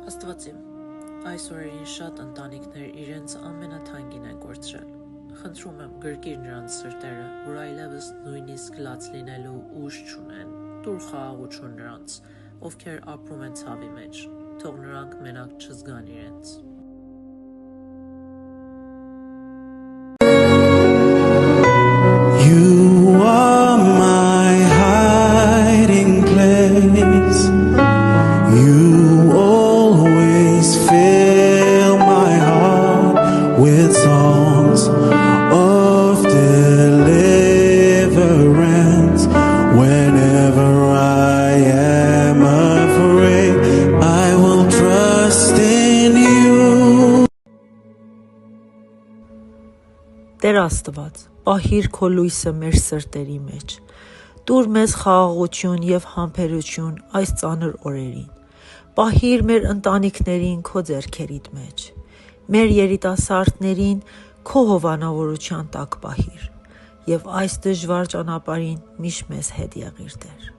Աստվածիմ, այս օրերին շատ ընտանիքներ իրենց ամենաթանկին են կորցրել։ Խնդրում եմ գրկիր նրանց սրտերը, որ այլևս նույնիսկ լաց լինելու ուժ չունեն, տուր խաղաղություն նրանց, ովքեր ապրում են ցավի մեջ, թող նրանք մենակ չզգան իրենց։ You are my hiding place. You always fill my heart with songs of deliverance. Whenever I am afraid, I will trust in you. Տեր Աստված, պահիր քո լույսը մեր սրտերի մեջ։ Տուր մեզ խաղաղություն և համբերություն այս ծանր օրերին։ Պահիր մեր ընտանիքներին քո ձեռքերիդ մեջ։ Մեր երիտասարդներին քո հովանավորության տակ պահիր և այս դժվար ճանապարհին միշտ մեզ հետ եղիր, Տեր։